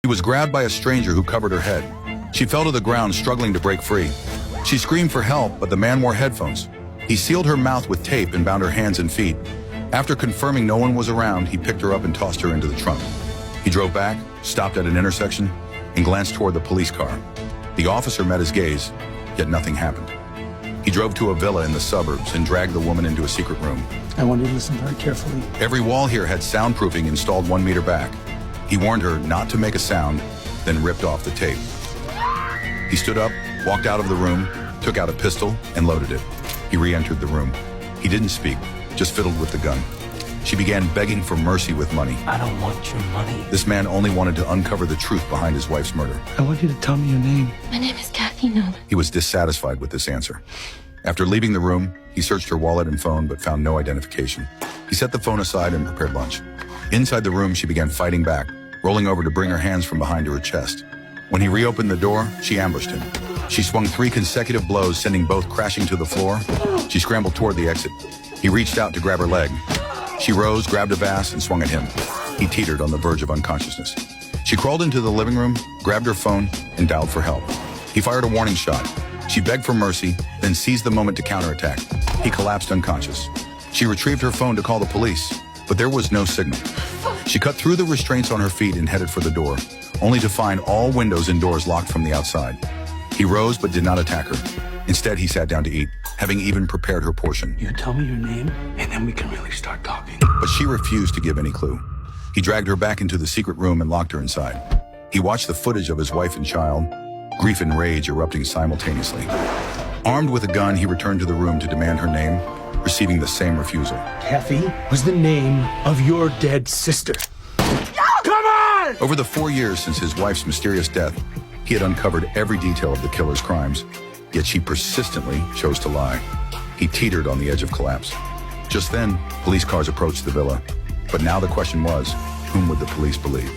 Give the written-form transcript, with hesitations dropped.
She was grabbed by a stranger who covered her head. She fell to the ground, struggling to break free. She screamed for help, but the man wore headphones. He sealed her mouth with tape and bound her hands and feet. After confirming no one was around, he picked her up and tossed her into the trunk. He drove back, stopped at an intersection, and glanced toward the police car. The officer met his gaze, yet nothing happened. He drove to a villa in the suburbs and dragged the woman into a secret room. I want you to listen very carefully. Every wall here had soundproofing installed 1 meter back. He warned her not to make a sound, then ripped off the tape. He stood up, walked out of the room, took out a pistol, and loaded it. He re-entered the room. He didn't speak, just fiddled with the gun. She began begging for mercy with money. I don't want your money. This man only wanted to uncover the truth behind his wife's murder. I want you to tell me your name. My name is Kathy Nolan. He was dissatisfied with this answer. After leaving the room, he searched her wallet and phone but found no identification. He set the phone aside and prepared lunch. Inside the room, she began fighting back, rolling over to bring her hands from behind her chest. When he reopened the door, she ambushed him. She swung 3 consecutive blows, sending both crashing to the floor. She scrambled toward the exit. He reached out to grab her leg. She rose, grabbed a vase, and swung at him. He teetered on the verge of unconsciousness. She crawled into the living room, grabbed her phone, and dialed for help. He fired a warning shot. She begged for mercy, then seized the moment to counterattack. He collapsed unconscious. She retrieved her phone to call the police, but there was no signal. She cut through the restraints on her feet and headed for the door, only to find all windows and doors locked from the outside. He rose but did not attack her. Instead, he sat down to eat, having even prepared her portion. You tell me your name, and then we can really start talking. But she refused to give any clue. He dragged her back into the secret room and locked her inside. He watched the footage of his wife and child, grief and rage erupting simultaneously. Armed with a gun, he returned to the room to demand her name, receiving the same refusal. Kathy was the name of your dead sister. Come on! Over the 4 years since his wife's mysterious death, he had uncovered every detail of the killer's crimes, yet she persistently chose to lie. He teetered on the edge of collapse. Just then, police cars approached the villa. But now the question was, whom would the police believe?